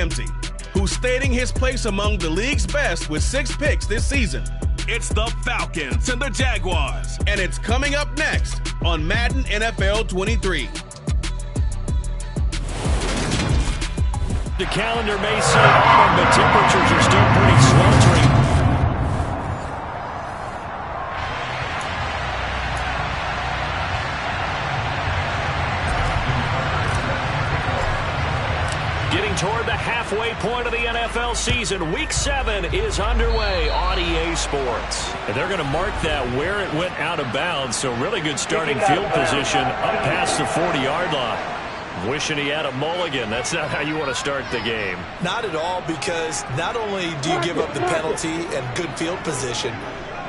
empty, who's stating his place among the league's best with 6 picks this season. It's the Falcons and the Jaguars. And it's coming up next on Madden NFL 23. The calendar may say autumn, but temperatures are still pretty sweltering. Getting toward the halfway point of the NFL season, Week 7 is underway on EA Sports. And they're going to mark that where it went out of bounds, so really good starting field position up past the 40-yard line. Wishing he had a mulligan. That's not how you want to start the game. Not at all, because not only do you give up the penalty and good field position,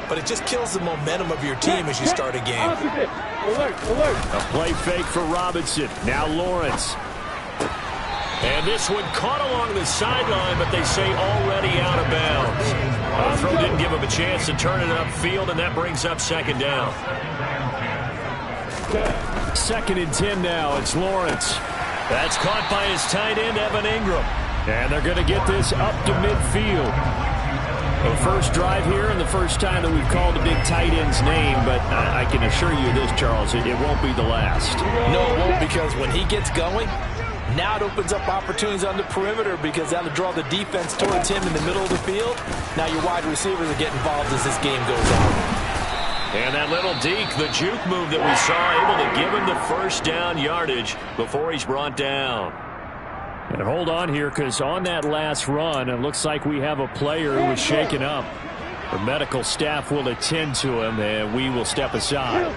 but it just kills the momentum of your team as you start a game. A play fake for Robinson. Now Lawrence. And this one caught along the sideline, but they say already out of bounds. The throw didn't give him a chance to turn it upfield, and that brings up second down. 2nd and 10 now. It's Lawrence. That's caught by his tight end, Evan Ingram. And they're going to get this up to midfield. The first drive here and the first time that we've called a big tight end's name, but I can assure you this, Charles, it won't be the last. No, it won't, because when he gets going, now it opens up opportunities on the perimeter, because that'll draw the defense towards him in the middle of the field. Now your wide receivers are getting involved as this game goes on. And that little deke, the juke move that we saw, able to give him the first down yardage before he's brought down. And hold on here, because on that last run, it looks like we have a player who was shaken up. The medical staff will attend to him, and we will step aside.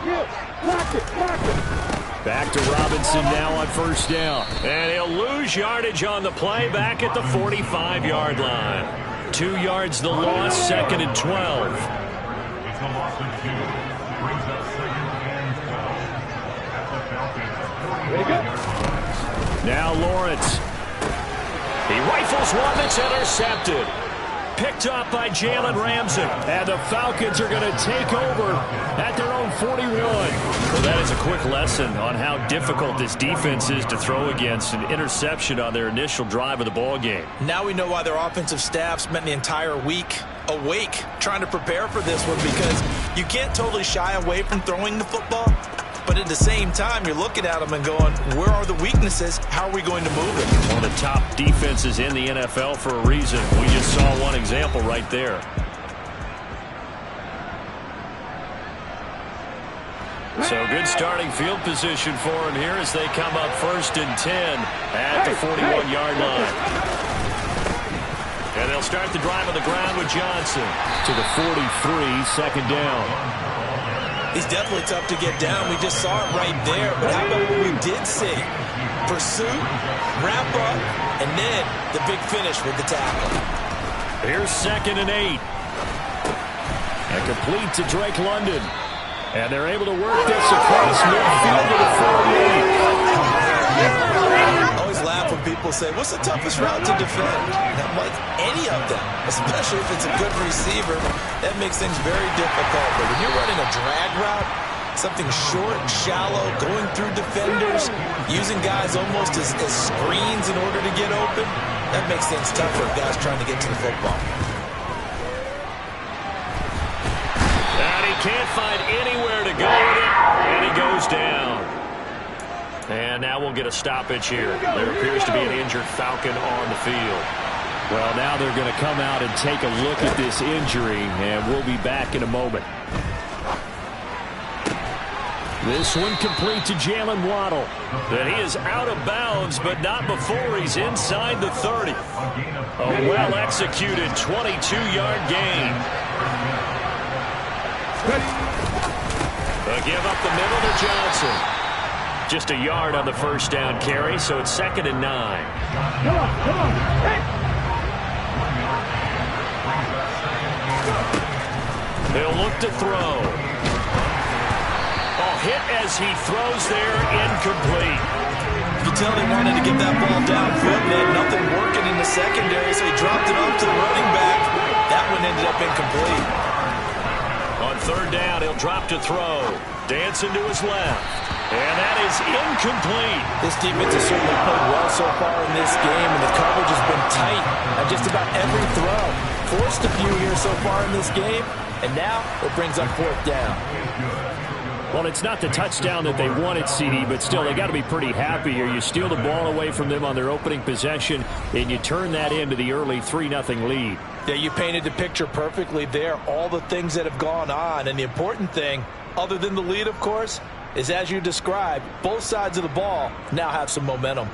Back to Robinson now on first down. And he'll lose yardage on the play back at the 45-yard line. 2 yards the loss, 2nd and 12. Now Lawrence. He rifles one that's intercepted. Picked up by Jalen Ramsey. And the Falcons are going to take over at their own 41. Well, that is a quick lesson on how difficult this defense is to throw against. An interception on their initial drive of the ball game. Now we know why their offensive staff spent the entire week awake trying to prepare for this one, because you can't totally shy away from throwing the football. But at the same time, you're looking at them and going, where are the weaknesses? How are we going to move it? One of the top defenses in the NFL for a reason. We just saw one example right there. So good starting field position for him here as they come up 1st and 10 at the 41-yard line. And they'll start the drive on the ground with Johnson to the 43, 2nd down. He's definitely tough to get down. We just saw it right there. But how about what we did see? Pursuit, wrap up, and then the big finish with the tackle. Here's 2nd and 8. And complete to Drake London. And they're able to work this across midfield to the 48. I always laugh when people say, what's the toughest route to defend? Not like any of them, especially if it's a good receiver. That makes things very difficult. But when you're running a drag route, something short, shallow, going through defenders, using guys almost as screens in order to get open, that makes things tough for guys trying to get to the football. And he can't find anywhere to go with it, and he goes down. And now we'll get a stoppage here. There appears to be an injured Falcon on the field. Well, now they're going to come out and take a look at this injury, and we'll be back in a moment. This one complete to Jalen Waddle. And he is out of bounds, but not before he's inside the 30. A well-executed 22-yard gain. A give up the middle to Johnson. Just a yard on the first down carry, so it's 2nd and 9. Come on. Hey. They'll look to throw. Hit as he throws there, incomplete. You can tell they wanted to get that ball downfield. They had nothing working in the secondary, so he dropped it off to the running back. That one ended up incomplete. On 3rd down, he'll drop to throw. Dancing to his left. And that is incomplete. This defense has certainly played well so far in this game, and the coverage has been just about every throw. Forced a few here so far in this game, and now it brings up 4th down. Well, it's not the touchdown that they wanted, CD, but still, they got to be pretty happy here. You steal the ball away from them on their opening possession, and you turn that into the early 3-0 lead. Yeah, you painted the picture perfectly there, all the things that have gone on. And the important thing, other than the lead, of course, is as you described, both sides of the ball now have some momentum.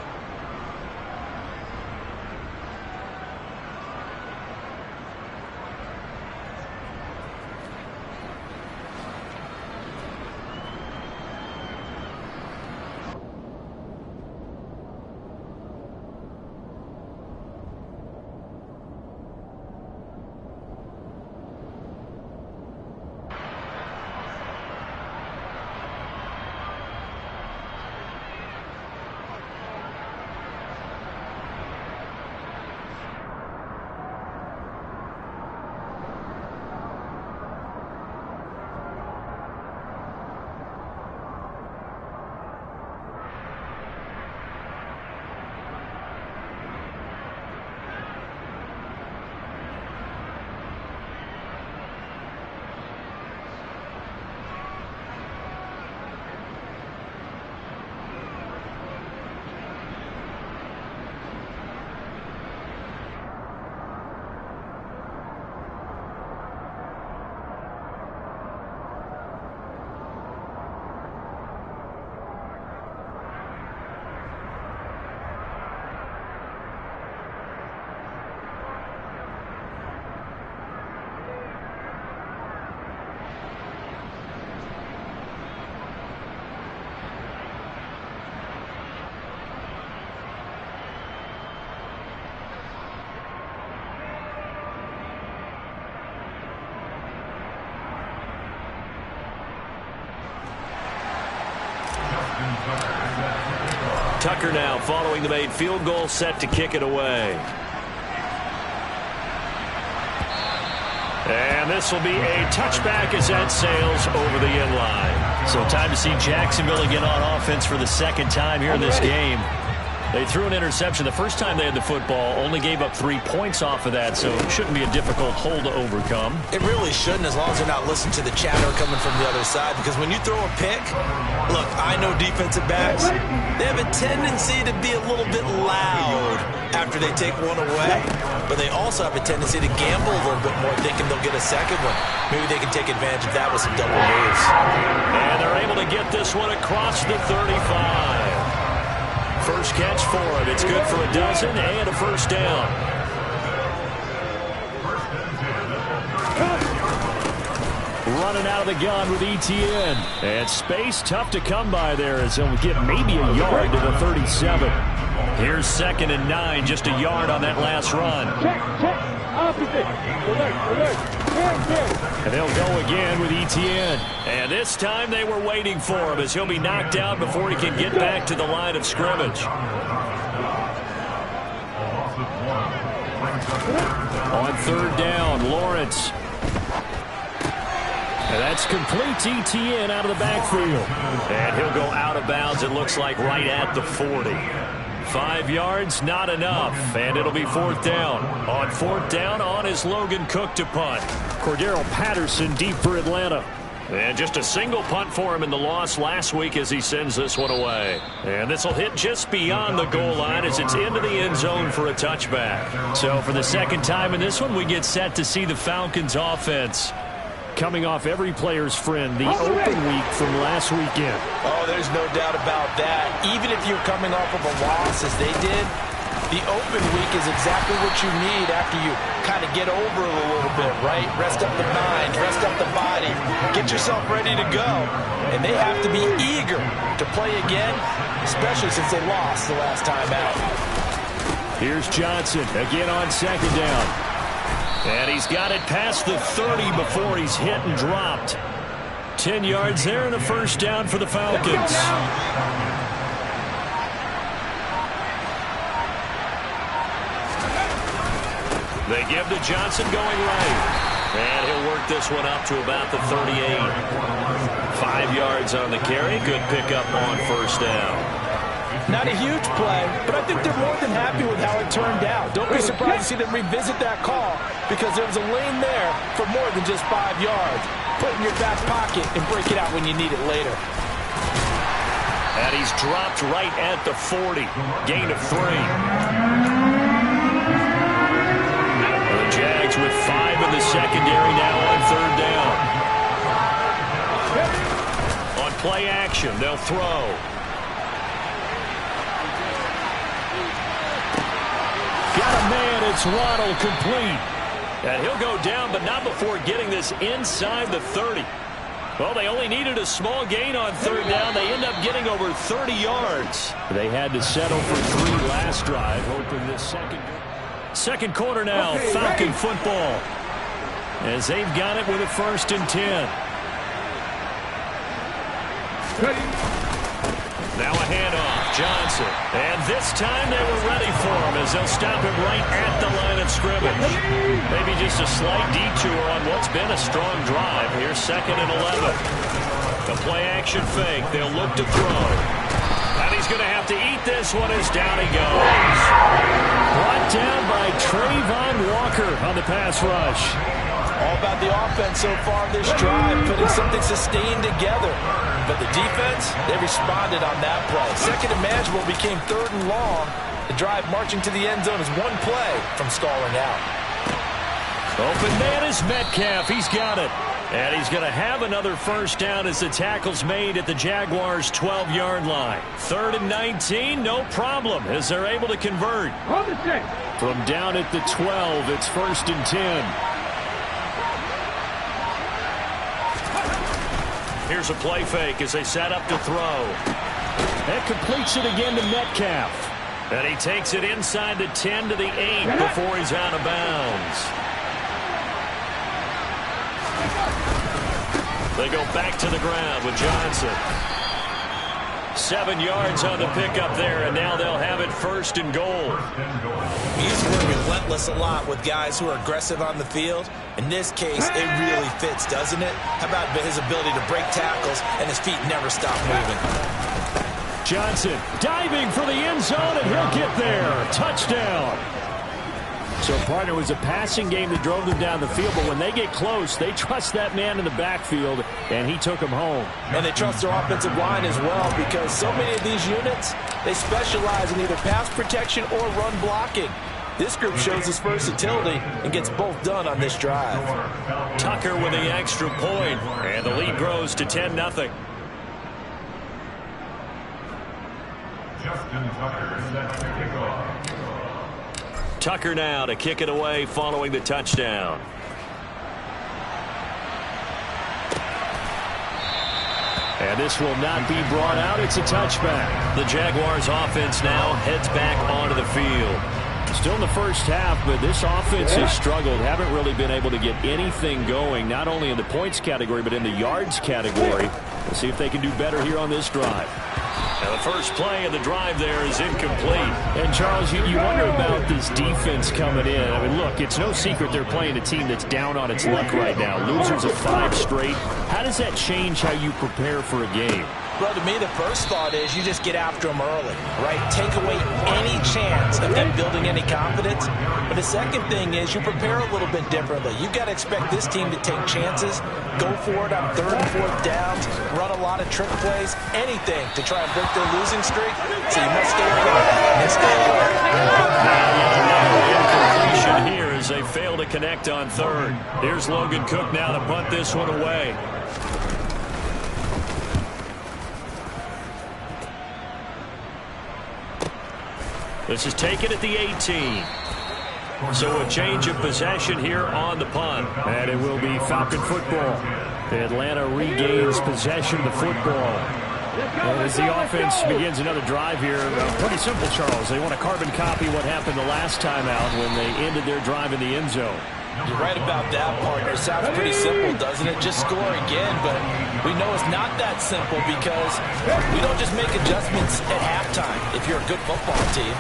Tucker now following the made field goal, set to kick it away. And this will be a touchback as that sails over the end line. So time to see Jacksonville again on offense for the second time here in this game. They threw an interception the first time they had the football, only gave up 3 points off of that, so it shouldn't be a difficult hole to overcome. It really shouldn't, as long as they're not listening to the chatter coming from the other side, because when you throw a pick, look, I know defensive backs, they have a tendency to be a little bit loud after they take one away, but they also have a tendency to gamble a little bit more, thinking they'll get a second one. Maybe they can take advantage of that with some double moves. And they're able to get this one across the 35. First catch for him. It's good for a dozen and a first down. Running out of the gun with ETN. And space tough to come by there as he'll get maybe a yard to the 37. Here's 2nd and 9, just a yard on that last run. Check. Opposite. And they'll go again with ETN. And this time they were waiting for him as he'll be knocked out before he can get back to the line of scrimmage. On 3rd down, Lawrence. And that's complete to ETN out of the backfield. And he'll go out of bounds, it looks like, right at the 40. 5 yards, not enough, and it'll be 4th down. On 4th down, on is Logan Cook to punt. Cordero Patterson deep for Atlanta. And just a single punt for him in the loss last week as he sends this one away. And this will hit just beyond the goal line as it's into the end zone for a touchback. So for the second time in this one, we get set to see the Falcons offense coming off every player's friend, the open week from last weekend. Oh, there's no doubt about that. Even if you're coming off of a loss as they did, the open week is exactly what you need after you kind of get over it a little bit, right? Rest up the mind, rest up the body, get yourself ready to go. And they have to be eager to play again, especially since they lost the last time out. Here's Johnson again on 2nd down. And he's got it past the 30 before he's hit and dropped. 10 yards there and a first down for the Falcons. They give to Johnson going right. And he'll work this one up to about the 38. 5 yards on the carry. Good pickup on first down. Not a huge play, but I think they're more than happy with how it turned out. Don't be surprised to see them revisit that call because there was a lane there for more than just 5 yards. Put it in your back pocket and break it out when you need it later. And he's dropped right at the 40. Gain of 3. The Jags with 5 in the secondary now on 3rd down. On play action, they'll throw. Got a man, it's Ronald, complete. And he'll go down, but not before getting this inside the 30. Well, they only needed a small gain on 3rd down. They end up getting over 30 yards. They had to settle for 3 last drive, hoping this second quarter now, okay, Falcon football. As they've got it with a 1st and 10. Now a handoff, Johnson. And this time they were ready for him as they'll stop him right at the line of scrimmage. Maybe just a slight detour on what's been a strong drive. Here's 2nd and 11. The play-action fake. They'll look to throw. And he's going to have to eat this one as down he goes. Brought down by Trayvon Walker on the pass rush. All about the offense so far this drive, putting something sustained together. But the defense, they responded on that play. 2nd and manageable became 3rd and long. The drive marching to the end zone is 1 play from stalling out. Open man is Metcalf. He's got it. And he's going to have another 1st down as the tackle's made at the Jaguars' 12-yard line. 3rd and 19, no problem, as they're able to convert. From down at the 12, it's 1st and 10. Here's a play fake as they set up to throw. That completes it again to Metcalf. And he takes it inside the 10 to the 8 before he's out of bounds. They go back to the ground with Johnson. 7 yards on the pickup there, and now they'll have it 1st and goal. We use the word relentless a lot with guys who are aggressive on the field. In this case, it really fits, doesn't it? How about his ability to break tackles and his feet never stop moving? Johnson diving for the end zone, and he'll get there. Touchdown. So, partner, it was a passing game that drove them down the field, but when they get close, they trust that man in the backfield, and he took him home. And they trust their offensive line as well because so many of these units, they specialize in either pass protection or run blocking. This group shows its versatility and gets both done on this drive. Tucker with the extra point, and the lead grows to 10-0. Justin Tucker sets the kickoff. Tucker now to kick it away following the touchdown. And this will not be brought out. It's a touchback. The Jaguars offense now heads back onto the field. Still in the first half, but this offense has struggled. Haven't really been able to get anything going, not only in the points category, but in the yards category. We'll see if they can do better here on this drive. And the first play of the drive there is incomplete. And, Charles, you wonder about this defense coming in. I mean, look, it's no secret they're playing a team that's down on its luck right now. Losers of 5 straight. How does that change how you prepare for a game? Well, to me, the first thought is you just get after them early, right? Take away any chance of them building any confidence. But the second thing is you prepare a little bit differently. You've got to expect this team to take chances, go for it on 3rd and 4th downs, run a lot of trick plays, anything to try and break their losing streak. So you must stay alert and stay alert. Incompletion here as they fail to connect on 3rd. Here's Logan Cook now to punt this one away. This is taken at the 18. So a change of possession here on the punt. And it will be Falcon football. Atlanta regains possession of the football. And as the offense begins another drive here, pretty simple, Charles. They want to carbon copy what happened the last time out when they ended their drive in the end zone. You're right about that, partner. It sounds pretty simple, doesn't it? Just score again, but we know it's not that simple because we don't just make adjustments at halftime if you're a good football team.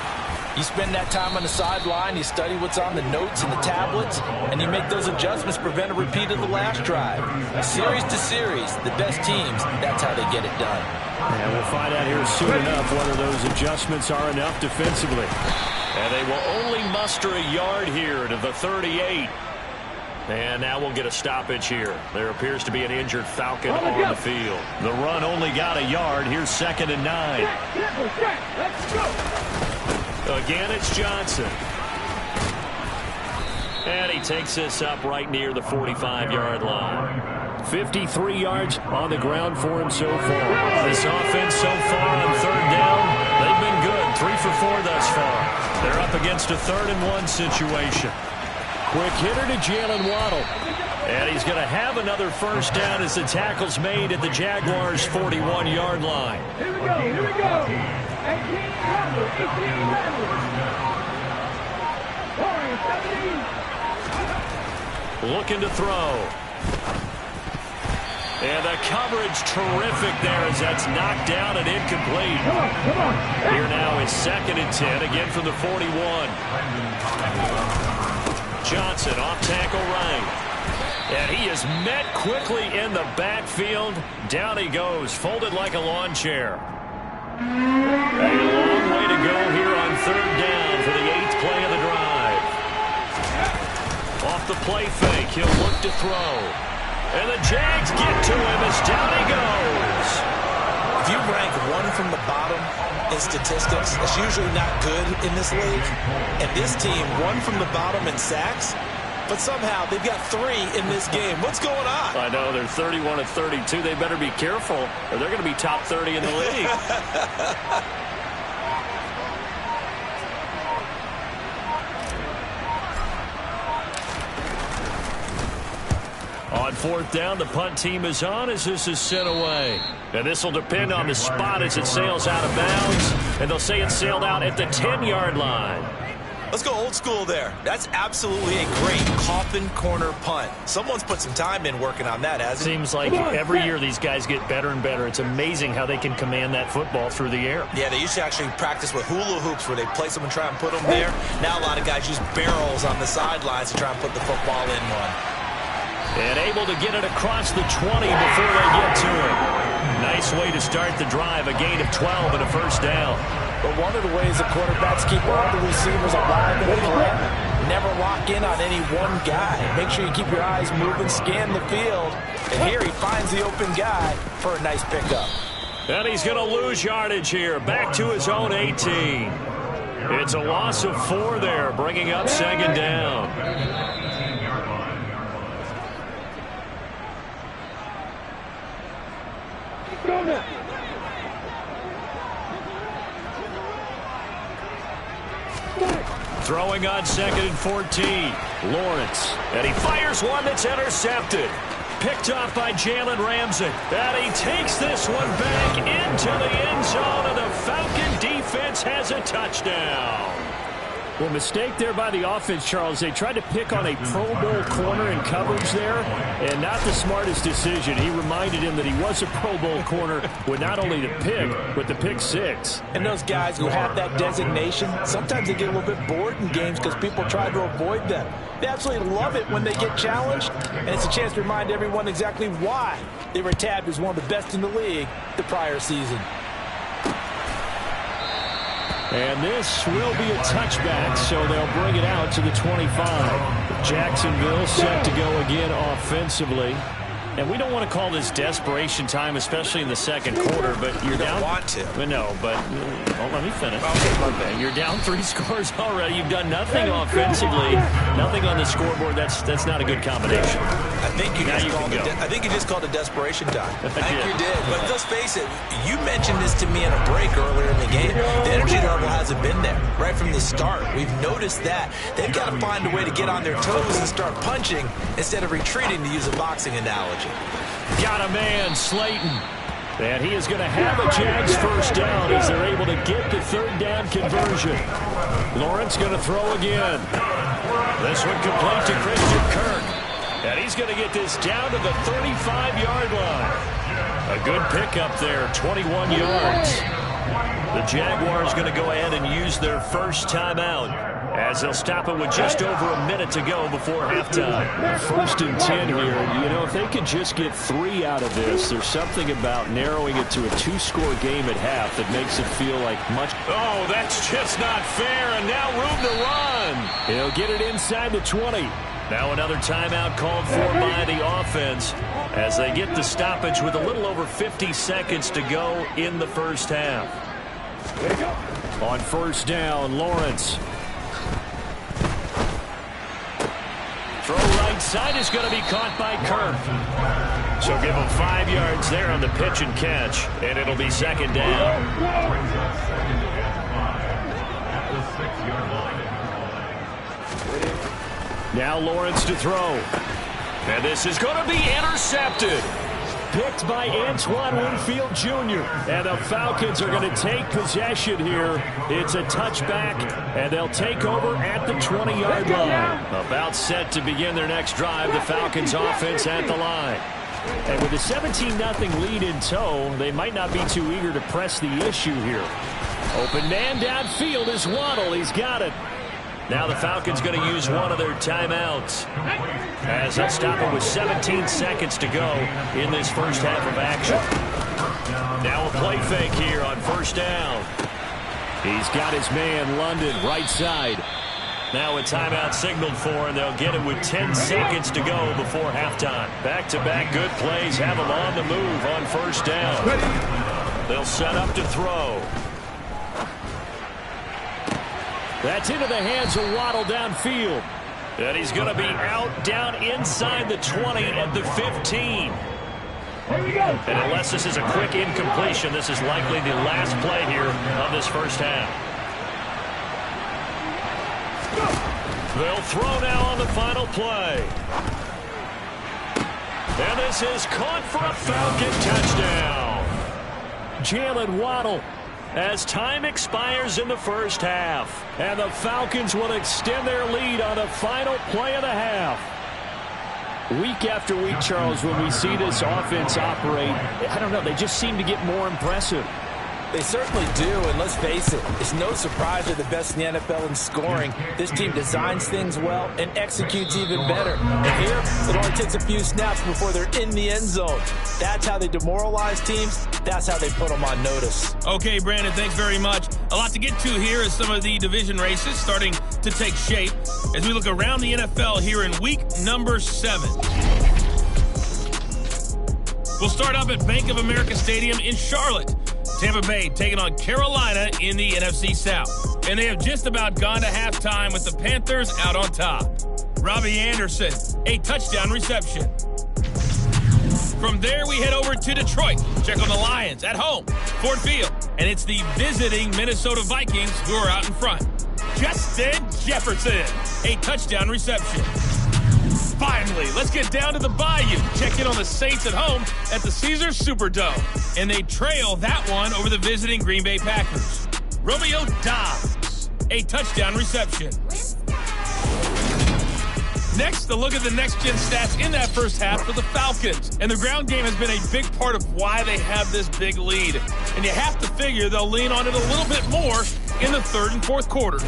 You spend that time on the sideline, you study what's on the notes and the tablets, and you make those adjustments to prevent a repeat of the last drive. Series to series, the best teams, that's how they get it done. And we'll find out here soon enough whether those adjustments are enough defensively. And they will only muster a yard here to the 38. And now we'll get a stoppage here. There appears to be an injured Falcon on the field. The run only got a yard. Here's 2nd and 9. Let's go. Again, it's Johnson. And he takes this up right near the 45-yard line. 53 yards on the ground for him so far. This offense so far on 3rd down, they've been good. 3 for 4 thus far. They're up against a 3rd and 1 situation. Quick hitter to Jalen Waddle. And he's going to have another first down as the tackle's made at the Jaguars' 41-yard line. Here we go. 18 Looking to throw. And the coverage terrific there as that's knocked down and incomplete. Here now is 2nd and 10, again from the 41. Johnson off tackle right. And he is met quickly in the backfield. Down he goes, folded like a lawn chair. A long way to go here on 3rd down for the 8th play of the drive. Off the play fake, he'll look to throw. And the Jags get to him as down he goes. If you rank 1 from the bottom in statistics, that's usually not good in this league. And this team, 1 from the bottom in sacks, but somehow they've got 3 in this game. What's going on? I know, they're 31 of 32. They better be careful, or they're going to be top 30 in the league. On 4th down, the punt team is on as this is sent away. And this will depend on the spot as it sails out of bounds. And they'll say it sailed out at the 10-yard line. Let's go old school there. That's absolutely a great coffin corner punt. Someone's put some time in working on that, hasn't it? Seems like every year these guys get better and better. It's amazing how they can command that football through the air. Yeah, they used to actually practice with hula hoops where they place them and try and put them there. Now a lot of guys use barrels on the sidelines to try and put the football in one. And able to get it across the 20 before they get to it. Nice way to start the drive. A gain of 12 and a first down. But one of the ways the quarterbacks keep all the receivers alive in the play, never lock in on any one guy. Make sure you keep your eyes moving, scan the field. And here he finds the open guy for a nice pickup. And he's going to lose yardage here. Back to his own 18. It's a loss of 4 there, bringing up 2nd down. Go now. Throwing on 2nd and 14. Lawrence. And he fires one that's intercepted. Picked off by Jalen Ramsey. And he takes this one back into the end zone, and the Falcon defense has a touchdown. Well, mistake there by the offense, Charles. They tried to pick on a Pro Bowl corner in coverage there, and not the smartest decision. He reminded him that he was a Pro Bowl corner with not only the pick, but the pick 6. And those guys who have that designation, sometimes they get a little bit bored in games because people try to avoid them. They absolutely love it when they get challenged, and it's a chance to remind everyone exactly why they were tabbed as one of the best in the league the prior season. And this will be a touchback, so they'll bring it out to the 25. Jacksonville set to go again offensively. And we don't want to call this desperation time, especially in the second quarter, but you're down. Want to. No, but let me finish. Okay, you're down 3 scores already. You've done nothing offensively, nothing on the scoreboard. That's not a good combination. I think you just called it desperation time. I think you did. But let's face it, you mentioned this to me in a break earlier in the game. The energy level hasn't been there right from the start. We've noticed that. They've got to find a way to get on their toes and start punching instead of retreating, to use a boxing analogy. Got a man, Slayton. And he is going to have a Jags first down as they're able to get the 3rd down conversion. Lawrence going to throw again. This one complete to Christian Kirk. And he's going to get this down to the 35-yard line. A good pickup there, 21 yards. The Jaguars going to go ahead and use their first timeout as they'll stop it with just over a minute to go before halftime. 1st and 10 here. You know, if they could just get 3 out of this, there's something about narrowing it to a 2-score game at half that makes it feel like much. Oh, that's just not fair, and now room to run. He'll get it inside the 20. Now another timeout called for by the offense as they get the stoppage with a little over 50 seconds to go in the first half. On 1st down, Lawrence. Throw right side is going to be caught by Kirk. So give him 5 yards there on the pitch and catch, and it'll be 2nd down. Now Lawrence to throw. And this is going to be intercepted. Picked by Antoine Winfield Jr. And the Falcons are going to take possession here. It's a touchback, and they'll take over at the 20-yard line. About set to begin their next drive, the Falcons offense at the line. And with a 17-0 lead in tow, they might not be too eager to press the issue here. Open man downfield is Waddle. He's got it. Now the Falcons going to use one of their timeouts as they'll stop it with 17 seconds to go in this first half of action. Now a play fake here on 1st down. He's got his man London right side. Now a timeout signaled for, and they'll get it with 10 seconds to go before halftime. Back-to-back good plays have them on the move on 1st down. They'll set up to throw. That's into the hands of Waddle downfield. And he's going to be out down inside the 20 at the 15. And unless this is a quick incompletion, this is likely the last play here of this first half. They'll throw now on the final play. And this is caught for a Falcon touchdown. Jalen Waddle as time expires in the first half. And the Falcons will extend their lead on the final play of the half. Week after week, Charles, when we see this offense operate, I don't know, they just seem to get more impressive. They certainly do, and let's face it, it's no surprise they're the best in the NFL in scoring. This team designs things well and executes even better. And here, it only takes a few snaps before they're in the end zone. That's how they demoralize teams. That's how they put them on notice. Okay, Brandon, thanks very much. A lot to get to here as some of the division races starting to take shape as we look around the NFL here in week number 7. We'll start up at Bank of America Stadium in Charlotte. Tampa Bay taking on Carolina in the NFC South. And they have just about gone to halftime with the Panthers out on top. Robbie Anderson, a touchdown reception. From there, we head over to Detroit. Check on the Lions at home, Ford Field. And it's the visiting Minnesota Vikings who are out in front. Justin Jefferson, a touchdown reception. Finally, let's get down to the Bayou. Check in on the Saints at home at the Caesars Superdome. And they trail that one over the visiting Green Bay Packers. Romeo Doubs, a touchdown reception. Next, a look at the next-gen stats in that first half for the Falcons. And the ground game has been a big part of why they have this big lead. And you have to figure they'll lean on it a little bit more in the 3rd and 4th quarters.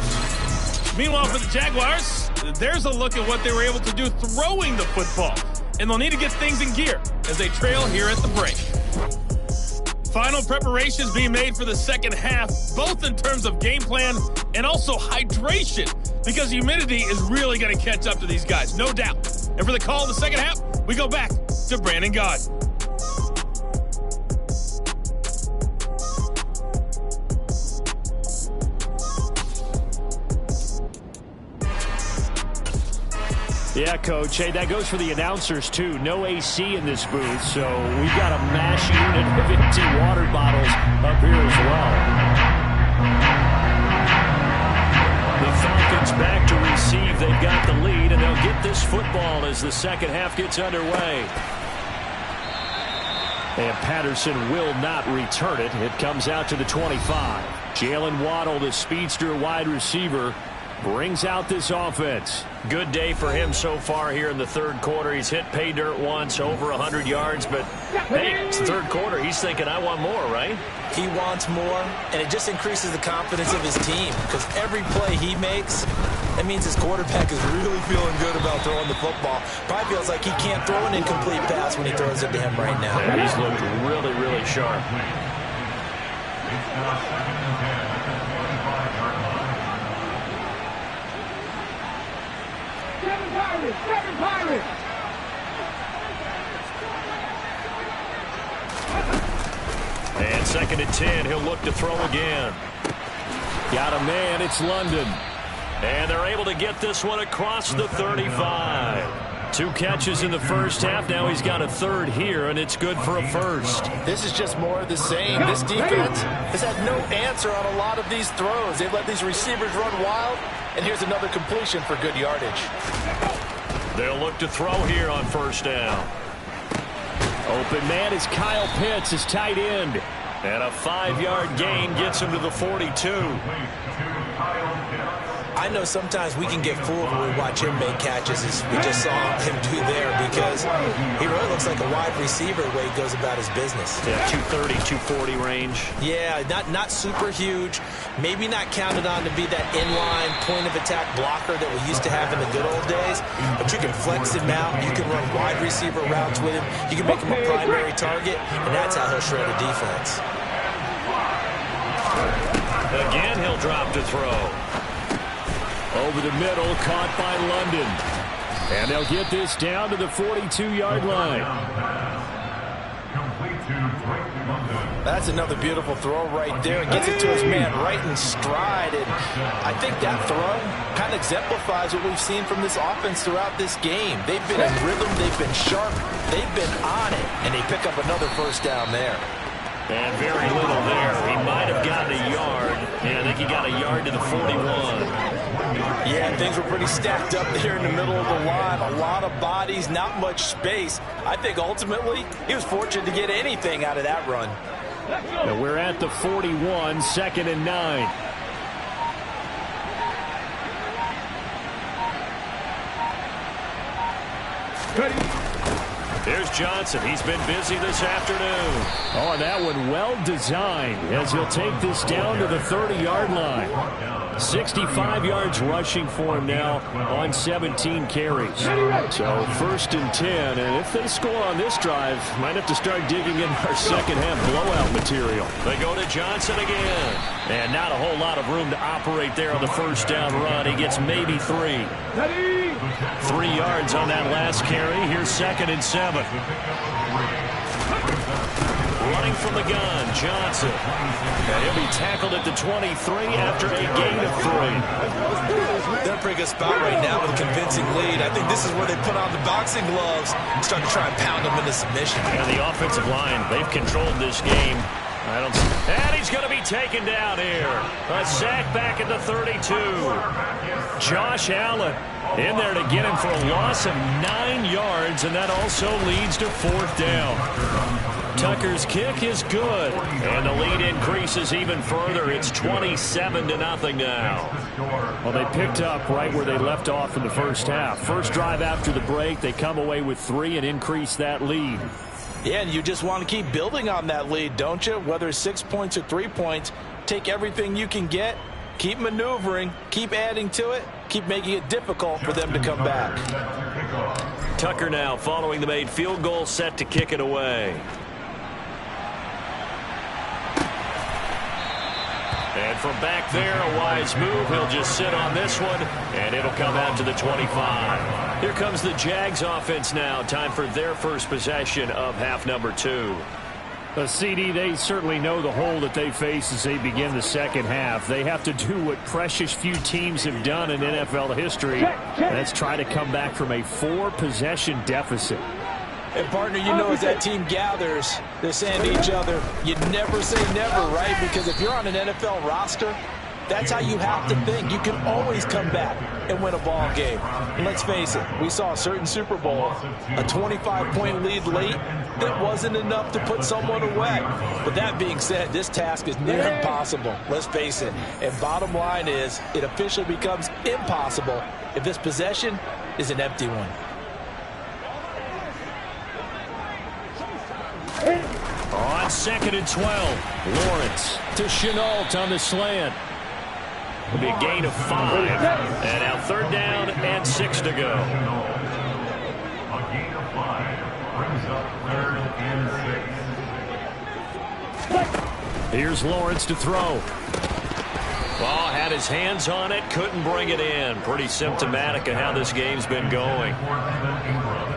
Meanwhile, for the Jaguars, there's a look at what they were able to do throwing the football. And they'll need to get things in gear as they trail here at the break. Final preparations being made for the second half, both in terms of game plan and also hydration, because humidity is really going to catch up to these guys, no doubt. And for the call in the second half, we go back to Brandon Gaudin. Yeah, Coach. Hey, that goes for the announcers, too. No AC in this booth, so we've got a mash unit of empty water bottles up here as well. The Falcons back to receive. They've got the lead, and they'll get this football as the second half gets underway. And Patterson will not return it. It comes out to the 25. Jalen Waddle, the speedster wide receiver. brings out this offense. Good day for him so far here in the third quarter. He's hit pay dirt once, over 100 yards, but hey, it's the third quarter. He's thinking, I want more, right? He wants more, and it just increases the confidence of his team because every play he makes, that means his quarterback is really feeling good about throwing the football. Probably feels like he can't throw an incomplete pass when he throws it to him right now. Yeah, he's looked really, really sharp. Seven Pirates! And 2nd and 10, he'll look to throw again. Got a man, it's London. And they're able to get this one across the 35. 2 catches in the first half. Now he's got a third here, and it's good for a first. This is just more of the same. This defense has had no answer on a lot of these throws. They've let these receivers run wild, and here's another completion for good yardage. They'll look to throw here on first down. Open man is Kyle Pitts, his tight end. And a 5-yard gain gets him to the 42. I know sometimes we can get fooled when we watch him make catches, as we just saw him do there, because he really looks like a wide receiver the way he goes about his business. Yeah, 230, 240 range. Yeah, not super huge. Maybe not counted on to be that inline point-of-attack blocker that we used to have in the good old days, but you can flex him out. You can run wide receiver routes with him. You can make him a primary target, and that's how he'll shred a defense. Again, he'll drop to throw. Over the middle, caught by London. And they'll get this down to the 42-yard line. That's another beautiful throw right there. It gets it to his man right in stride. And I think that throw kind of exemplifies what we've seen from this offense throughout this game. They've been in rhythm. They've been sharp. They've been on it. And they pick up another first down there. And very little there. He might have gotten a yard. And I think he got a yard to the 41. Yeah, things were pretty stacked up there in the middle of the line. A lot of bodies, not much space. I think ultimately he was fortunate to get anything out of that run. And we're at the 41, 2nd and 9. Here's Johnson. He's been busy this afternoon. Oh, and that one well designed as he'll take this down to the 30-yard line. 65 yards rushing for him now on 17 carries. So 1st and 10, and if they score on this drive, might have to start digging in our second half blowout material. They go to Johnson again. And not a whole lot of room to operate there on the first down run. He gets maybe 3. 3 yards on that last carry. Here's 2nd and 7. Running from the gun, Johnson. And he'll be tackled at the 23 after a gain of 3. They're in a pretty good spot right now with a convincing lead. I think this is where they put on the boxing gloves and start to try and pound them into submission. And the offensive line, they've controlled this game. And he's going to be taken down here. A sack back at the 32. Josh Allen in there to get him for a loss of 9 yards, and that also leads to 4th down. Tucker's kick is good, and the lead increases even further. It's 27-0 now. Well, they picked up right where they left off in the first half. First drive after the break, they come away with 3 and increase that lead. Yeah, and you just want to keep building on that lead, don't you? Whether it's 6 points or 3 points, take everything you can get, keep maneuvering, keep adding to it, keep making it difficult for them to come back. Tucker now following the made field goal, set to kick it away. And from back there, a wise move. He'll just sit on this one, and it'll come out to the 25. Here comes the Jags offense now. Time for their first possession of half number 2. CD, they certainly know the hole that they face as they begin the second half. They have to do what precious few teams have done in NFL history. That's try to come back from a 4-possession deficit. And, partner, you know as that team gathers, they're saying to each other, you never say never, right? Because if you're on an NFL roster, That's how you have to think. You can always come back and win a ball game. And let's face it, we saw a certain Super Bowl, a 25-point lead late, that wasn't enough to put someone away. But that being said, this task is near impossible. Let's face it. And bottom line is, it officially becomes impossible if this possession is an empty one. On 2nd and 12, Lawrence to Chenault on the slant. It'll be a gain of 5. And now 3rd down and 6 to go. A gain of 5 brings up 3rd and 6. Here's Lawrence to throw. Ball had his hands on it, couldn't bring it in. Pretty symptomatic of how this game's been going.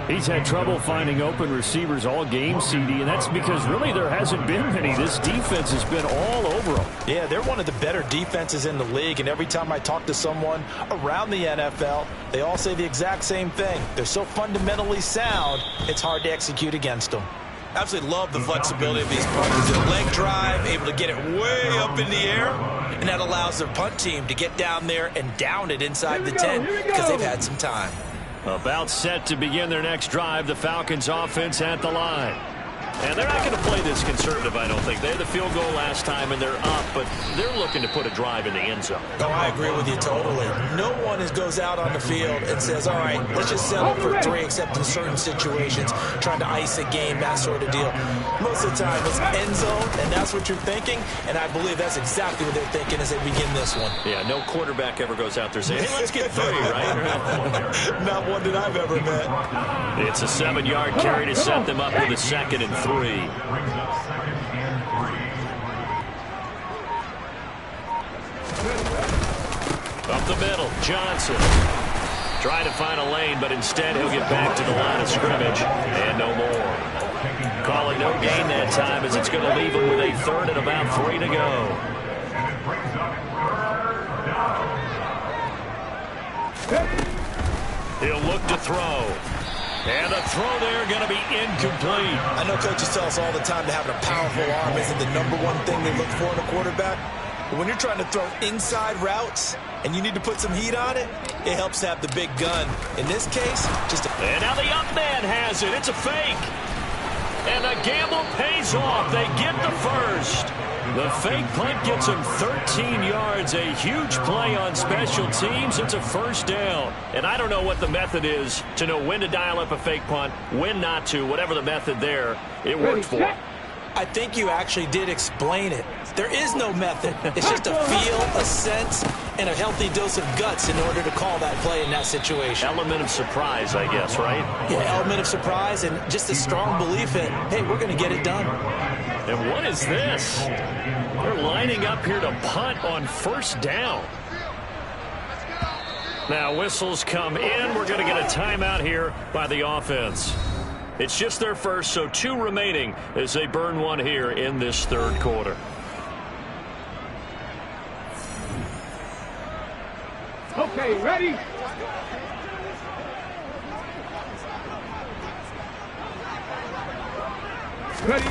He's had trouble finding open receivers all game, CD, and that's because really there hasn't been many. This defense has been all over them. Yeah, they're one of the better defenses in the league, and every time I talk to someone around the NFL, they all say the exact same thing. They're so fundamentally sound, it's hard to execute against them. Absolutely love the flexibility of these punters. A leg drive, able to get it way up in the air, and that allows their punt team to get down there and down it inside the 10 because they've had some time. About set to begin their next drive, the Falcons offense at the line. And they're not going to play this conservative, I don't think. They had the field goal last time, and they're up, but they're looking to put a drive in the end zone. Oh, I agree with you totally. No one goes out on the field and says, all right, let's just settle for 3, except in certain situations, trying to ice a game, that sort of deal. Most of the time, it's end zone, and that's what you're thinking, and I believe that's exactly what they're thinking as they begin this one. Yeah, no quarterback ever goes out there saying, hey, let's get 3, right? Not one that I've ever met. It's a 7-yard carry to set them up with a 2nd and 3. Brings up 2nd and 3. Up the middle, Johnson. Trying to find a lane, but instead he'll get back to the line of scrimmage, and no more. Call it no gain that time, as it's going to leave him with a 3rd and about 3 to go. He'll look to throw. And the throw there going to be incomplete. I know coaches tell us all the time that having a powerful arm isn't the #1 thing they look for in a quarterback. But when you're trying to throw inside routes and you need to put some heat on it, it helps to have the big gun. In this case, just a... And now the up man has it. It's a fake. And the gamble pays off. They get the first. The fake punt gets him 13 yards. A huge play on special teams. It's a 1st down. And I don't know what the method is to know when to dial up a fake punt, when not to. Whatever the method there, it worked for him. I think you actually did explain it. There is no method. It's just a feel, a sense, and a healthy dose of guts in order to call that play in that situation. Element of surprise, I guess, right? Yeah, element of surprise and just a strong belief in, hey, we're going to get it done. And what is this? They're lining up here to punt on 1st down. Now whistles come in. We're going to get a timeout here by the offense. It's just their first, so 2 remaining as they burn one here in this 3rd quarter. Okay, ready? Ready?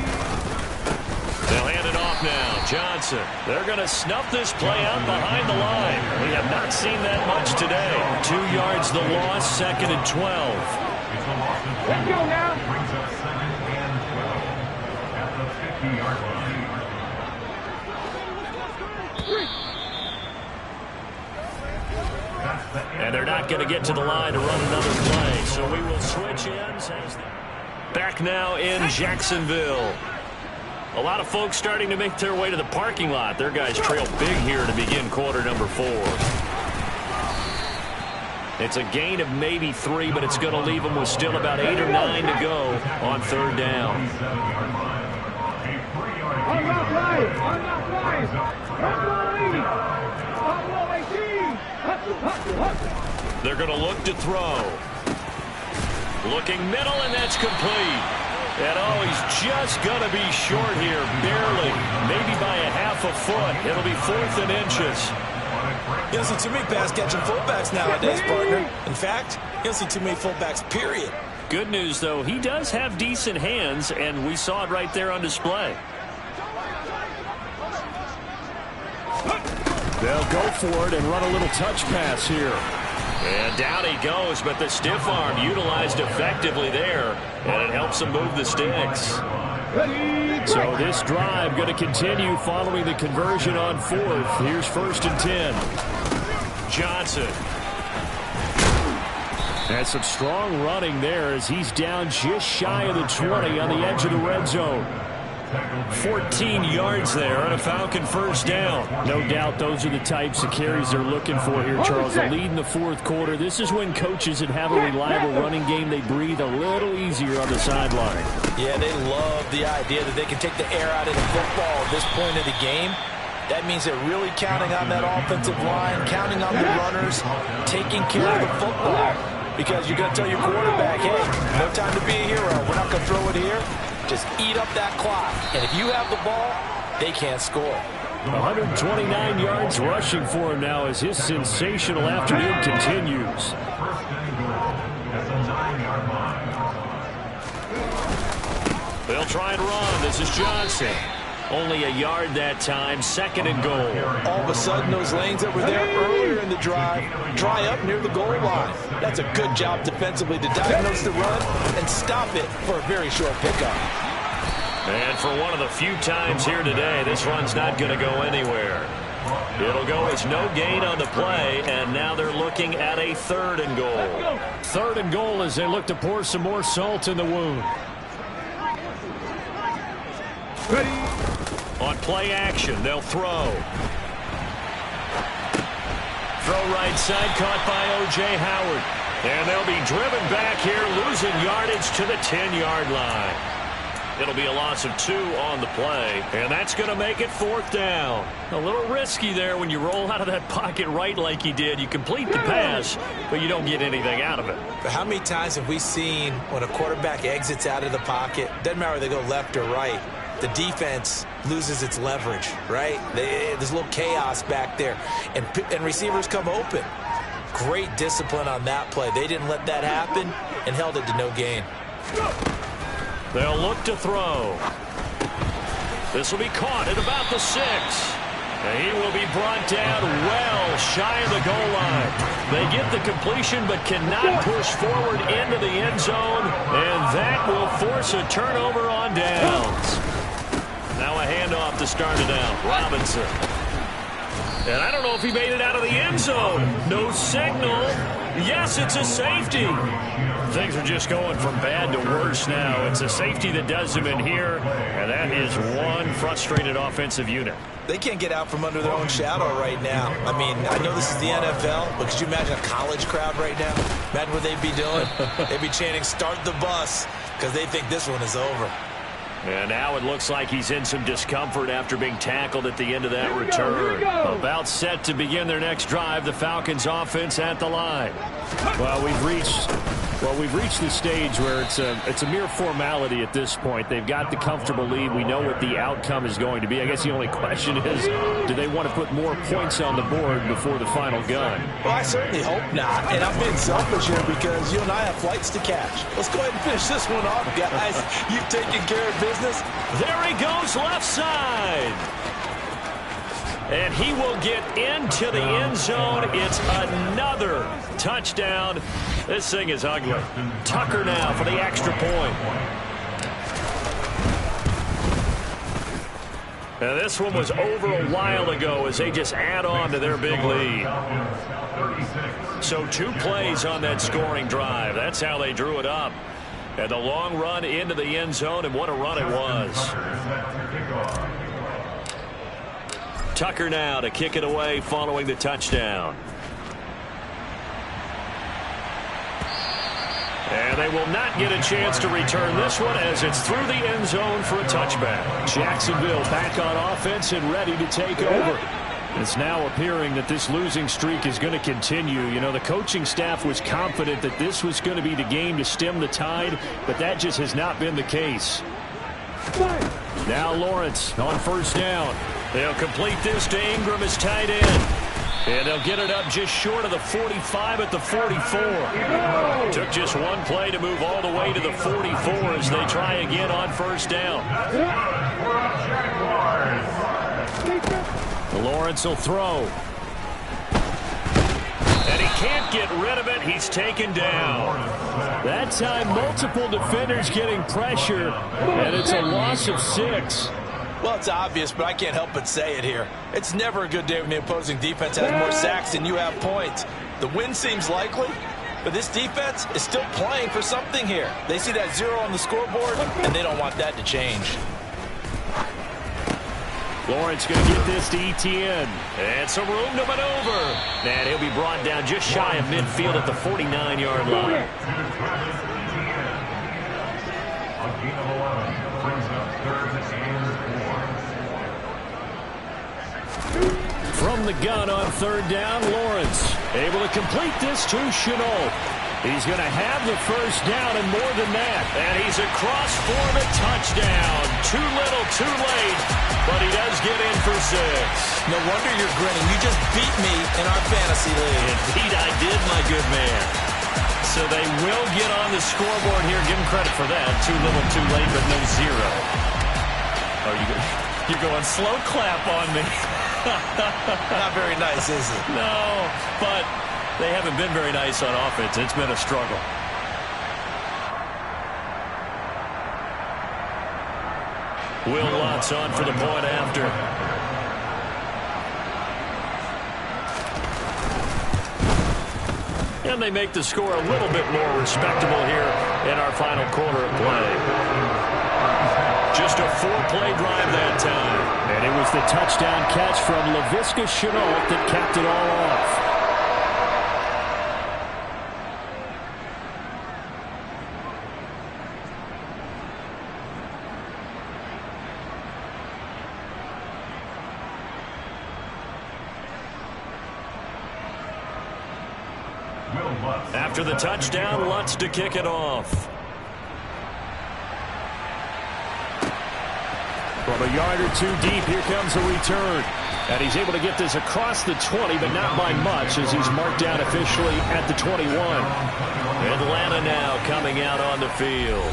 They'll hand it off now. Johnson. They're going to snuff this play out behind the line. We have not seen that much today. 2 yards the loss, 2nd and 12. Let's go now. Brings up 2nd and 12 at the 50-yard line. And they're not going to get to the line to run another play. So we will switch ends. Back now in Jacksonville. A lot of folks starting to make their way to the parking lot. Their guys trail big here to begin quarter number 4. It's a gain of maybe 3, but it's going to leave them with still about 8 or 9 to go on 3rd down. They're going to look to throw. Looking middle, and that's complete. And oh, he's just going to be short here, barely, maybe by a half a foot. It'll be 4th and inches. You don't see too many pass-catching fullbacks nowadays, partner. In fact, you don't see too many fullbacks, period. Good news, though, he does have decent hands, and we saw it right there on display. They'll go for it and run a little touch pass here. And down he goes, but the stiff arm utilized effectively there, and it helps him move the sticks. So this drive going to continue following the conversion on fourth. Here's 1st and 10. Johnson. And some strong running there as he's down just shy of the 20 on the edge of the red zone. 14 yards there on a Falcon first down. No doubt those are the types of carries they're looking for here, Charles. The lead in the fourth quarter. This is when coaches that have a reliable running game, they breathe a little easier on the sideline. Yeah, they love the idea that they can take the air out of the football at this point of the game. That means they're really counting on that offensive line, counting on the runners, taking care of the football. Because you're going to tell your quarterback, hey, no time to be a hero. We're not going to throw it here. Just eat up that clock. And if you have the ball, they can't score. 129 yards rushing for him now as his sensational afternoon continues. They'll try and run. This is Johnson. Only a yard that time, 2nd and goal. All of a sudden, those lanes that were there earlier in the drive dry up near the goal line. That's a good job defensively to diagnose the run and stop it for a very short pickup. And for one of the few times here today, this run's not going to go anywhere. It'll go as no gain on the play, and now they're looking at a 3rd and goal. 3rd and goal as they look to pour some more salt in the wound. Ready. On play action, they'll throw. Throw right side, caught by O.J. Howard. And they'll be driven back here, losing yardage to the 10-yard line. It'll be a loss of 2 on the play, and that's going to make it 4th down. A little risky there when you roll out of that pocket right like he did. You complete the pass, but you don't get anything out of it. But how many times have we seen when a quarterback exits out of the pocket, doesn't matter whether they go left or right, the defense loses its leverage, right? There's a little chaos back there, and receivers come open. Great discipline on that play. They didn't let that happen and held it to no gain. They'll look to throw. This will be caught at about the 6. And he will be brought down well shy of the goal line. They get the completion but cannot push forward into the end zone, and that will force a turnover on downs. Now a handoff to start it out. Robinson. And I don't know if he made it out of the end zone. No signal. Yes, it's a safety. Things are just going from bad to worse now. It's a safety that does them in here, and that is one frustrated offensive unit. They can't get out from under their own shadow right now. I mean, I know this is the NFL, but could you imagine a college crowd right now? Imagine what they'd be doing. They'd be chanting, "Start the bus," because they think this one is over. And now it looks like he's in some discomfort after being tackled at the end of that return. About set to begin their next drive, the Falcons offense at the line. Well, we've reached the stage where it's a mere formality at this point. They've got the comfortable lead. We know what the outcome is going to be. I guess the only question is, do they want to put more points on the board before the final gun? Well, I certainly hope not. And I'm being selfish here because you and I have flights to catch. Let's go ahead and finish this one off, guys. You've taken care of business. There he goes, left side. And he will get into the end zone. It's another touchdown. This thing is ugly. Tucker now for the extra point. Now this one was over a while ago as they just add on to their big lead. So 2 plays on that scoring drive. That's how they drew it up. And the long run into the end zone, and what a run it was. Tucker now to kick it away following the touchdown. And they will not get a chance to return this one as it's through the end zone for a touchback. Jacksonville back on offense and ready to take over. It's now appearing that this losing streak is going to continue. You know, the coaching staff was confident that this was going to be the game to stem the tide, but that just has not been the case. Now Lawrence on first down. They'll complete this to Ingram as tight end. And they'll get it up just short of the 45 at the 44. Took just one play to move all the way to the 44 as they try again on first down. Lawrence will throw. And he can't get rid of it. He's taken down. That time, multiple defenders getting pressure, and it's a loss of 6. Well, it's obvious, but I can't help but say it here. It's never a good day when the opposing defense has more sacks than you have points. The win seems likely, but this defense is still playing for something here. They see that 0 on the scoreboard, and they don't want that to change. Lawrence going to get this to Etienne. And some room to maneuver. And he'll be brought down just shy of midfield at the 49-yard line. A gain of 11 brings up 3rd and 4. From the gun on 3rd down, Lawrence able to complete this to Chenault. He's going to have the 1st down and more than that. And he's across for the touchdown. Too little, too late, but he does get in for 6. No wonder you're grinning. You just beat me in our fantasy league. Indeed, I did, my good man. So they will get on the scoreboard here. Give him credit for that. Too little, too late, but no 0. Oh, you're going slow clap on me. Not very nice, is it? No, but they haven't been very nice on offense. It's been a struggle. Will Lutz on for the point after. And they make the score a little bit more respectable here in our final quarter of play. Just a 4-play drive that time. And it was the touchdown catch from Laviska Shenault that capped it all off. After the touchdown, Lutz to kick it off. From a yard or 2 deep, here comes a return. And he's able to get this across the 20, but not by much, as he's marked down officially at the 21. Atlanta now coming out on the field.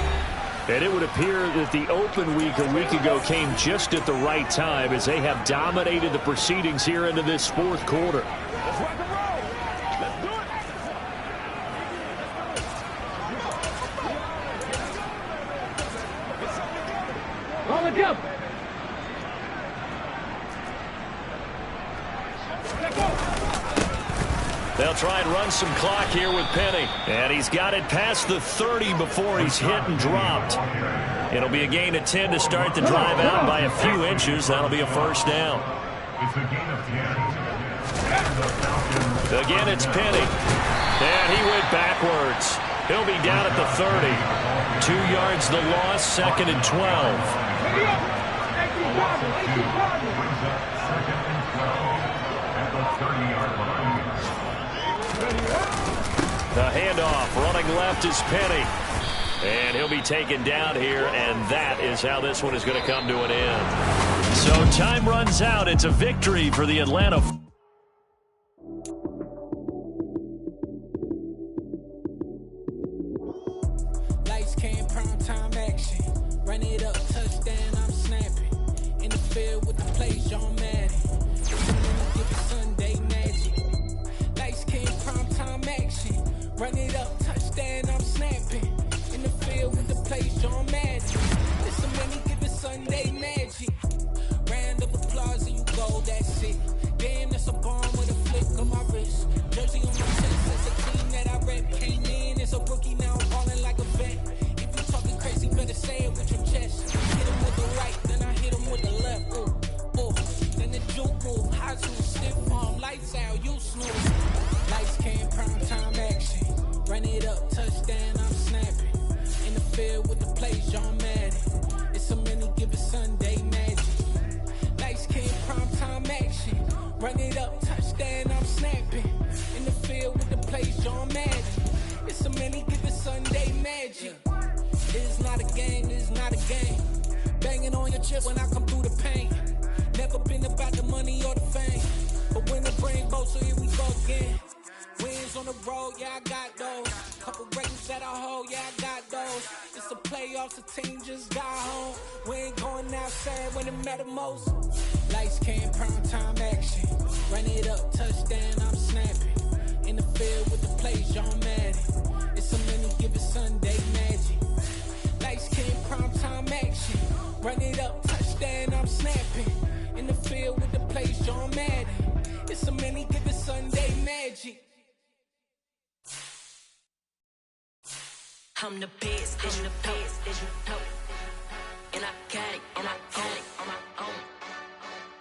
And it would appear that the open week a week ago came just at the right time, as they have dominated the proceedings here into this 4th quarter. They'll try and run some clock here with Penny. And he's got it past the 30 before he's hit and dropped. It'll be a gain of 10 to start the drive out by a few inches. That'll be a 1st down. It's a gain of 10. Again, it's Penny. And he went backwards. He'll be down at the 30. 2 yards the loss, 2nd and 12. The handoff, running left is Penny. And he'll be taken down here, and that is how this one is going to come to an end. So time runs out. It's a victory for the Atlanta. Lights came, prime time action. Run it up, touchdown, I'm snapping. In the field with the play, John Madden. Give it Sunday magic. Lights came, prime time action. Run it up, touchdown, I'm snapping. In the field with the play, John Madden. It's a many, give it Sunday magic. Round of applause and you go, that's it. Damn, that's a bomb with a flick of my wrist. Jersey on my chest, that's a team that I rep. Came in, it's a rookie, now I'm balling like a vet. If you talking crazy, better say it with your chest. Hit him with the right, then I hit him with the left. Ooh, ooh. Then the juke move, high to stiff arm, lights out, you snooze. Lights came, prime time action. Run it up, touchdown, I'm snapping. In the field with the plays, John Madden. It's a mini, give it Sunday magic. Lights came, prime time action. Run it up, touchdown, I'm snapping. In the field with the plays, John Madden. It's a mini, give it Sunday magic. It's not a game, it's not a game. Banging on your chest when I come through the pain. Never been about the money or the fame. But when the brain boats, so here we go again. Wins on the road, yeah, I got those. Couple ratings that I hold, yeah, I got those. It's the playoffs, the team just got home. We ain't going outside when it matter most. Lights came, prime time action. Run it up, touchdown, I'm snapping. In the field with the plays, John Madden. It's a many given Sunday magic. Lights came primetime action. Run it up, touchdown, I'm snapping. In the field with the plays, John Madden. It's a many given Sunday magic. I'm the best, I'm the best, as you know. And I got it, and I own it on my own.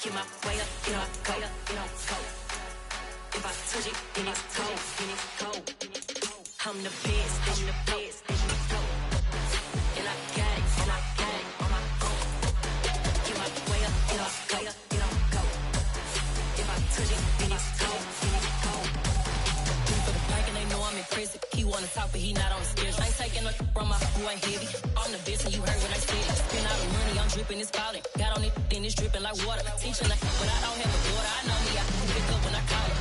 Get my way up, get my go, get my go. If I touch it, then it's cold, then it's cold. I'm the best, I'm the best, as you know. And I got it, and I got it on my own. Get my way up, get my go, get my go. If I touch it, then it's cold, then it's cold. For the bank and they know I'm in prison. He wanna talk, but he not on the schedule. I ain't taking no from my who ain't heavy. I'm the best, and you heard what I said. Spend all the money, I'm dripping, it's falling. Got on it, then it's dripping like water. Teaching like, but I don't have a daughter. I know me, I can pick up when I call her.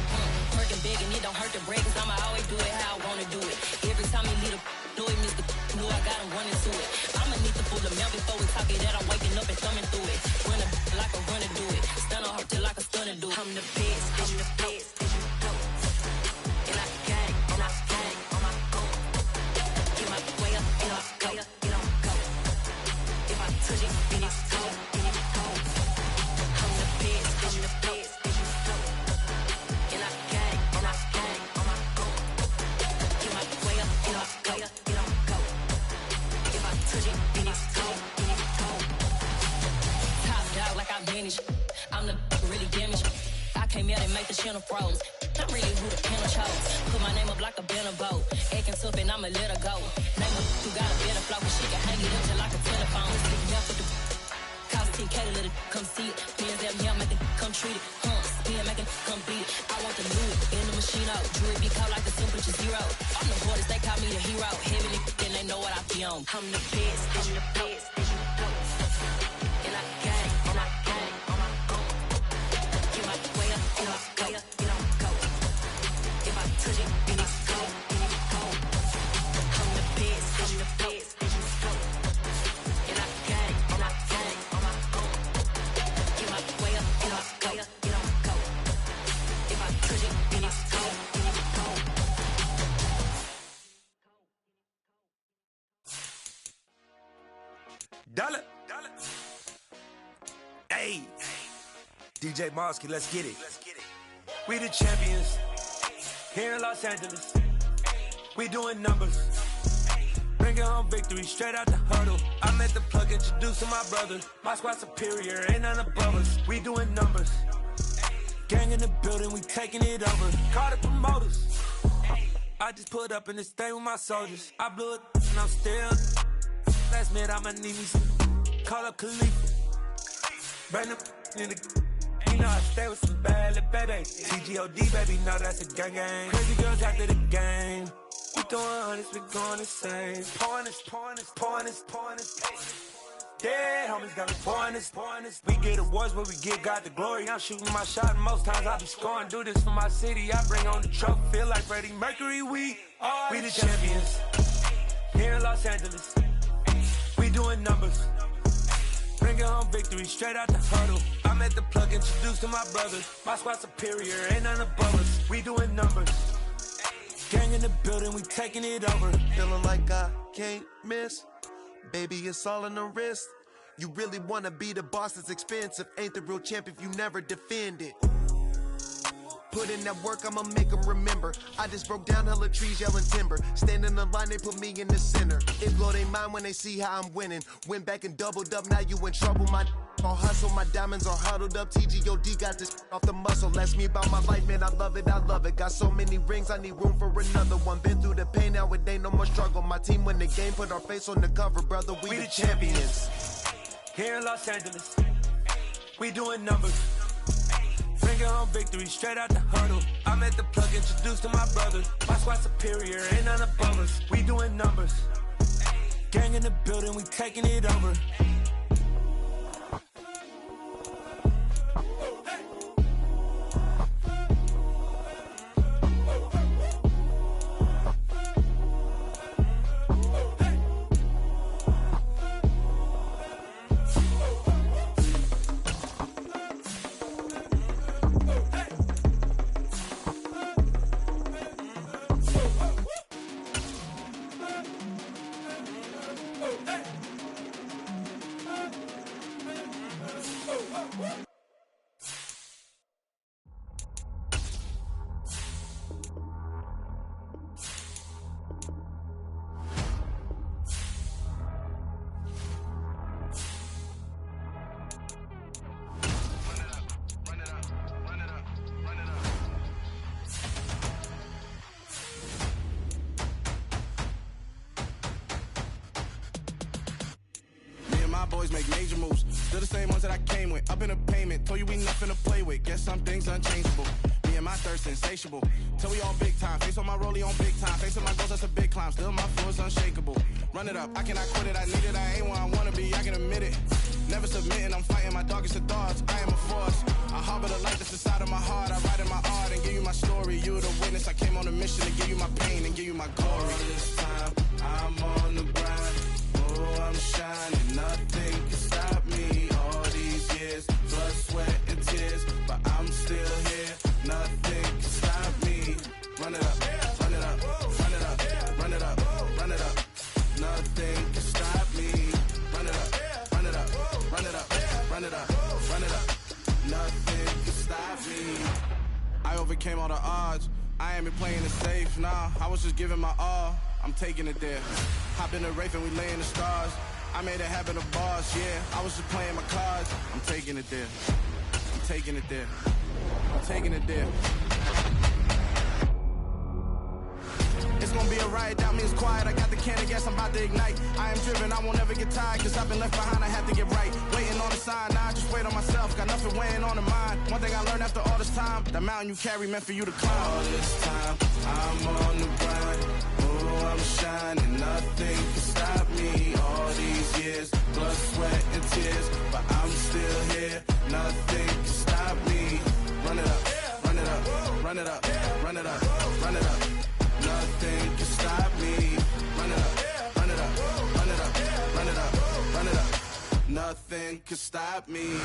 Working big, and it don't hurt to break, cause I'ma always do it how I wanna do it. Every time he lead a know it, Mr. Know I got him running to it. I'ma need to pull the mail before we talk it that I'm waking up and thumbing through it. Run a like a runner do it. Stun on her till like a stunner do it. I'm the best, I'm the best, as you know. And I got it, and I got it on my own. Get my way up, and I go, get on go. If I touch it, then it's cold, then it's cold. I'm the best, I'm the best, as you know. And I got it, and I got it on my own. Get my way up, and I go, get on go. If I touch it, then it's cold, then it's cold. Top dog like I manage. I'm the really damaged. I came out and make the channel froze. I'm really who the panel chose. Put my name up like a banner boat. Acting tough and I'ma let her go. Name her who got a better flow, cause she can hang it up just like a telephone. Sticking up with the cost 10K to let it come see it. Pins that yeah, make it come treat it. Spin, make it come beat it. I want the new in the machine out. Jewelry be called like the temperature zero. I'm the hardest, they call me the hero. Heavy then they know what I be on. I'm the best, I'm the best, as you know. And I got it, and I got it on my own. Get my way up, and I go, get on go. If I touch it, then it's cold, then it's cold. I'm the best, I'm the best, as you know. And I got it, and I got it on my own. Get my way up, and I go, get on go. If I touch it, then it's cold, then it's cold. Dollar. Hey, DJ Mosky, let's get it. We the champions here in Los Angeles. We doing numbers. Bringing home victory straight out the huddle. I'm at the plug, introducing my brother. My squad superior, ain't none above us. We doing numbers. Gang in the building, we taking it over. Call the promoters. I just put up in this thing with my soldiers. I blew it and I'm still. Last minute, I'ma need me some. Call up Khalifa. Bring them in the. You know I stay with some bad little baby. TGOD, baby, know that's a gang gang. Crazy girls after the game. We doing hundreds, we going insane. Pouring this. Dead homies got me pouring this. We get awards, but we get God the glory. I'm shooting my shot, and most times I be scoring. Do this for my city, I bring on the trophy. Feel like Freddie Mercury, we the champions here in Los Angeles. We doing numbers. Bringing home victory straight out the huddle. I'm at the plug, introduced to my brother. My squad superior, ain't none above us. We doing numbers. Gang in the building, we taking it over. Feeling like I can't miss. Baby, it's all in the wrist. You really wanna be the boss, it's expensive. Ain't the real champ if you never defend it. Put in that work, I'ma make them remember. I just broke down hella trees, yelling timber. Standing in the line, they put me in the center. It blow they mind when they see how I'm winning. Went back and doubled up, now you in trouble. My all hustle, my diamonds are huddled up. TGOD got this off the muscle. Ask me about my life, man, I love it. Got so many rings, I need room for another one. Been through the pain, now it ain't no more struggle. My team win the game, put our face on the cover, brother. We the champions. Here in Los Angeles, we doing numbers. Bringing home victory straight out the huddle. I'm at the plug, introduced to my brother. My squad superior, ain't none above us. We doing numbers. Gang in the building, we taking it over. my boys make major moves. Still the same ones that I came with. Up in the payment, told you we nothing to play with. Guess some things unchangeable. Me and my thirst insatiable. Till we all big time. Face on my rollie on big time. Facing my goals, that's a big climb. Still my flow is unshakable. Run it up, I cannot quit it. I need it, I ain't where I wanna be, I can admit it. Never submitting, I'm fighting my darkest of thoughts. I am a force. I harbor the light that's inside of my heart. I write in my art and give you my story. You the witness. I came on a mission to give you my pain and give you my glory. All this time, I'm on the grind. Oh, I'm shining. Nothing can stop me. All these years, blood, sweat, and tears, but I'm still here. Nothing can stop me. Run it up, run it up, run it up, run it up, run it up. Nothing can stop me. Run it up, run it up, run it up, run it up, run it up. Nothing can stop me. I overcame all the odds. I ain't been playing it safe, nah. I was just giving my all. I'm taking it there. Hop in the Wraith and we lay in the stars. I made it happen, a boss, yeah. I was just playing my cards. I'm taking it there. I'm taking it there. I'm taking it there. It's gonna be a riot, that means quiet. I got the can of gas, I'm about to ignite. I am driven, I won't ever get tired, cause I've been left behind, I have to get right. Waiting on the sign, now I just wait on myself. Got nothing weighing on the mind. One thing I learned after all this time, the mountain you carry meant for you to climb. All this time, I'm on the grind. Oh, I'm shining, nothing can stop me. All these years, blood, sweat, and tears, but I'm still here. Nothing can stop me. Run it up, run it up, run it up, run it up, run it up. Nothing can stop me. Run it up, run it up, run it up, run it up, run it up. Nothing can stop me.